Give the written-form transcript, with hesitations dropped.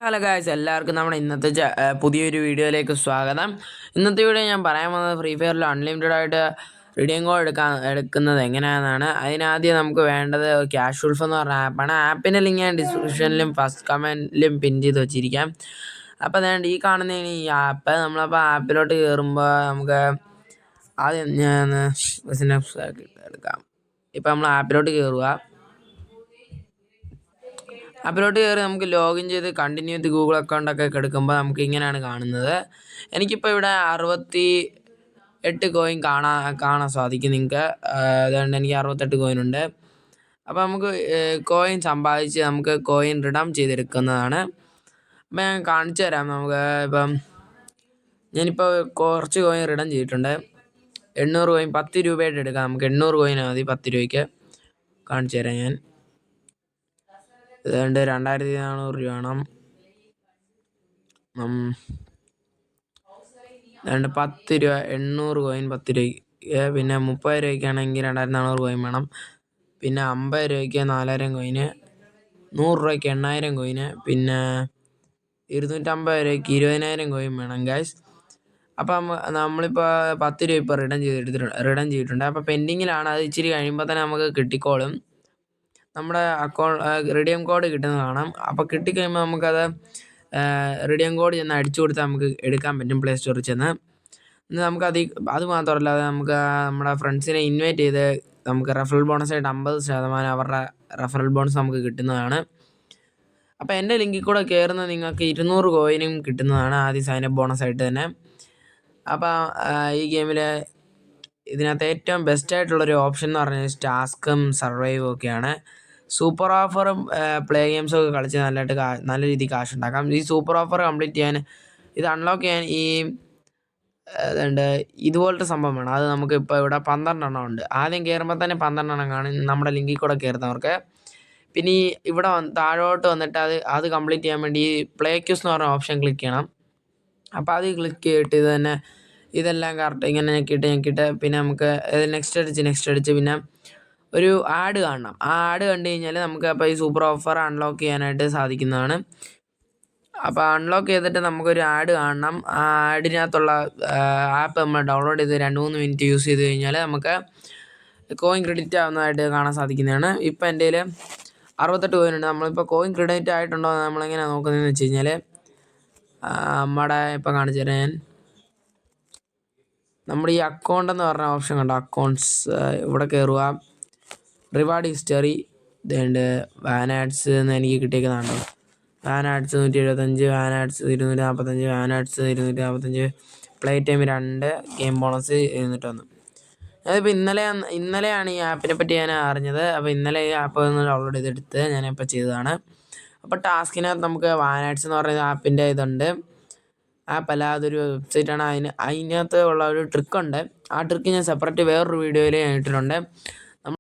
Hello guys, എല്ലാവർക്കും നമ്മുടെ ഇന്നത്തെ പുതിയൊരു വീഡിയോയിലേക്ക് സ്വാഗതം. ഇന്നത്തെ വീഡിയോ ഞാൻ പറയാൻ വന്നത് ഫ്രീ ഫയറിൽ അൺലിമിറ്റഡ് ആയിട്ട് റിഡീം കോഡ് എടുക്കുന്നത് എങ്ങനെയാണെന്നാണ്. അതിനാദ്യം നമുക്ക് വേണ്ടത് ക്യാഷ് ഉൾഫ് എന്ന് പറഞ്ഞ ആപ്പാണ്. ആപ്പിൻ്റെ ലിങ്ക് ഞാൻ ഡിസ്ക്രിപ്ഷനിലും ഫസ്റ്റ് കമൻറ്റിലും പിൻ ചെയ്ത് വെച്ചിരിക്കാം. അപ്പോൾ അതുകൊണ്ട് ഈ കാണുന്ന ഈ ആപ്പ് നമ്മളപ്പോൾ ആപ്പിലോട്ട് കയറുമ്പോൾ നമുക്ക് ആദ്യം ഞാൻ ബിസിനസ് എടുക്കാം. ഇപ്പം നമ്മൾ ആപ്പിലോട്ട് കയറുക. ആപ്പിലോട്ട് കയറി നമുക്ക് ലോഗിൻ ചെയ്ത് കണ്ടിന്യൂ വിത്ത് ഗൂഗിൾ അക്കൗണ്ടൊക്കെ എടുക്കുമ്പോൾ നമുക്ക് ഇങ്ങനെയാണ് കാണുന്നത്. എനിക്കിപ്പോൾ ഇവിടെ 68 കോയിൻ കാണാൻ സാധിക്കും നിങ്ങൾക്ക്. അതുകൊണ്ട് എനിക്ക് 68 കോയിൻ ഉണ്ട്. അപ്പോൾ നമുക്ക് കോയിൻ സമ്പാദിച്ച് നമുക്ക് കോയിൻ റിഡം ചെയ്തെടുക്കുന്നതാണ്. അപ്പം ഞാൻ കാണിച്ചു തരാം. നമുക്ക് ഇപ്പം ഞാനിപ്പോൾ കുറച്ച് കോയിൻ റിഡം ചെയ്തിട്ടുണ്ട്. 800 കോയിൻ 10 രൂപയായിട്ട് എടുക്കാം. നമുക്ക് 800 കോയിൻ മതി 10 രൂപയ്ക്ക്. കാണിച്ചു തരാം ഞാൻ. അതുകൊണ്ട് 2400 രൂപ വേണം. അതുകൊണ്ട് 10 രൂപ 800 കോയിൻ 10 രൂപയ്ക്ക്. പിന്നെ 30 രൂപയ്ക്കാണെങ്കിൽ 2400 കോയിൻ വേണം. പിന്നെ 50 രൂപയ്ക്ക് 4000 കോയിന്, 100 രൂപയ്ക്ക് 8000 കോയിന്, പിന്നെ 250 രൂപയ്ക്ക് 20000 കോയിൻ വേണം ഗൈസ്. അപ്പം നമ്മളിപ്പോൾ 10 രൂപ ഇപ്പോൾ റിഡം ചെയ്തിട്ടുണ്ട്. അപ്പോൾ പെൻഡിങ്ങിലാണ്. അത് ഇച്ചിരി കഴിയുമ്പോൾ തന്നെ നമുക്ക് കിട്ടിക്കോളും. നമ്മുടെ റിഡീം കോഡ് കിട്ടുന്നത് കാണാം. അപ്പോൾ കിട്ടിക്കഴിയുമ്പോൾ നമുക്കത് റിഡീം കോഡ് ചെന്ന് അടിച്ചു കൊടുത്താൽ നമുക്ക് എടുക്കാൻ പറ്റും പ്ലേ സ്റ്റോറിൽ ചെന്ന്. നമുക്കത് അത് മാത്രമല്ല, നമുക്ക് നമ്മുടെ ഫ്രണ്ട്സിനെ ഇൻവൈറ്റ് ചെയ്ത് നമുക്ക് റെഫറൽ ബോണസായിട്ട് 50% അവരുടെ റെഫറൽ ബോണസ് നമുക്ക് കിട്ടുന്നതാണ്. അപ്പോൾ എൻ്റെ ലിങ്കിൽ കൂടെ കയറുന്ന നിങ്ങൾക്ക് 200 കോയിനും കിട്ടുന്നതാണ് ആദ്യം സൈനപ്പ് ബോണസായിട്ട് തന്നെ. അപ്പോൾ ഈ ഗെയിമിൽ ഇതിനകത്ത് ഏറ്റവും ബെസ്റ്റായിട്ടുള്ളൊരു ഓപ്ഷൻ എന്ന് പറഞ്ഞാൽ ടാസ്കും സർവൈവും ഒക്കെയാണ്. സൂപ്പർ ഓഫറും പ്ലേ ഗെയിംസൊക്കെ കളിച്ച് നല്ല രീതിയിൽ കാശ് ഉണ്ടാക്കാം. ഈ സൂപ്പർ ഓഫർ കംപ്ലീറ്റ് ചെയ്യാൻ, ഇത് അൺലോക്ക് ചെയ്യാൻ അതുകൊണ്ട് ഇതുപോലത്തെ സംഭവം വേണം. അത് നമുക്ക് ഇപ്പോൾ ഇവിടെ 12 എണ്ണം ഉണ്ട്. ആദ്യം കയറുമ്പോൾ തന്നെ 12 എണ്ണം കാണും നമ്മുടെ ലിങ്കിൽ കൂടെ കയറുന്നവർക്ക്. പിന്നെ ഈ ഇവിടെ താഴോട്ട് വന്നിട്ട് അത് കംപ്ലീറ്റ് ചെയ്യാൻ വേണ്ടി ഈ പ്ലേ ക്യൂസ് എന്ന് പറഞ്ഞ ഓപ്ഷൻ ക്ലിക്ക് ചെയ്യണം. അപ്പോൾ അത് ക്ലിക്ക് ചെയ്തിട്ട് ഇതെല്ലാം കറക്റ്റ് ഇങ്ങനെ ഞെക്കിയിട്ട് പിന്നെ നമുക്ക് നെക്സ്റ്റ് അടിച്ച് പിന്നെ ഒരു ആഡ് കാണണം. ആ ആഡ് കണ്ടു കഴിഞ്ഞാൽ നമുക്ക് അപ്പോൾ ഈ സൂപ്പർ ഓഫർ അൺലോക്ക് ചെയ്യാനായിട്ട് സാധിക്കുന്നതാണ്. അപ്പോൾ അൺലോക്ക് ചെയ്തിട്ട് നമുക്കൊരു ആഡ് കാണണം. ആ ആഡിനകത്തുള്ള ആപ്പ് നമ്മൾ ഡൗൺലോഡ് ചെയ്ത് 2-3 മിനിറ്റ് യൂസ് ചെയ്ത് കഴിഞ്ഞാൽ നമുക്ക് കോയിൻ ക്രെഡിറ്റ് ആവുന്നതായിട്ട് കാണാൻ സാധിക്കുന്നതാണ്. ഇപ്പോൾ എൻ്റെ കയ്യിൽ 68 കോയിൻ ഉണ്ട്. നമ്മളിപ്പോൾ കോയിൻ ക്രെഡിറ്റ് ആയിട്ടുണ്ടോ എന്ന് നമ്മളെങ്ങനെയാണ് നോക്കുന്നതെന്ന് വെച്ച് കഴിഞ്ഞാൽ നമ്മുടെ ഇപ്പോൾ കാണിച്ചു തരാം ഞാൻ. നമ്മുടെ ഈ അക്കൗണ്ട് എന്ന് പറഞ്ഞ ഓപ്ഷൻ കണ്ടോ, അക്കൗണ്ട്സ്, ഇവിടെ കയറുക. റിവാർഡ് ഹിസ്റ്ററി, ഇതുണ്ട് വാൻ ആഡ്സ് എന്ന് എനിക്ക് കിട്ടിയേക്കുന്നതാണോ. One ads 175, one ads 245, one ads 245, play time 2, game bonus 201. അതിപ്പോൾ ഇന്നലെയാണ് ഈ ആപ്പിനെ പറ്റി ഞാൻ അറിഞ്ഞത്. അപ്പോൾ ഇന്നലെ ഈ ആപ്പ് ഒന്ന് ഡൗൺലോഡ് ചെയ്തെടുത്ത് ഞാനിപ്പോൾ ചെയ്തതാണ്. അപ്പോൾ ടാസ്കിനകത്ത് നമുക്ക് വാൻ ആഡ്സ് എന്ന് പറയുന്ന ആപ്പിൻ്റെ ഇതുണ്ട്. ആപ്പല്ല, അതൊരു വെബ്സൈറ്റാണ്. അതിനകത്ത് ഉള്ള ഒരു ട്രിക്കുണ്ട്. ആ ട്രിക്ക് ഞാൻ സെപ്പറേറ്റ് വേറൊരു വീഡിയോയിൽ ഞാൻ ഇട്ടിട്ടുണ്ട്.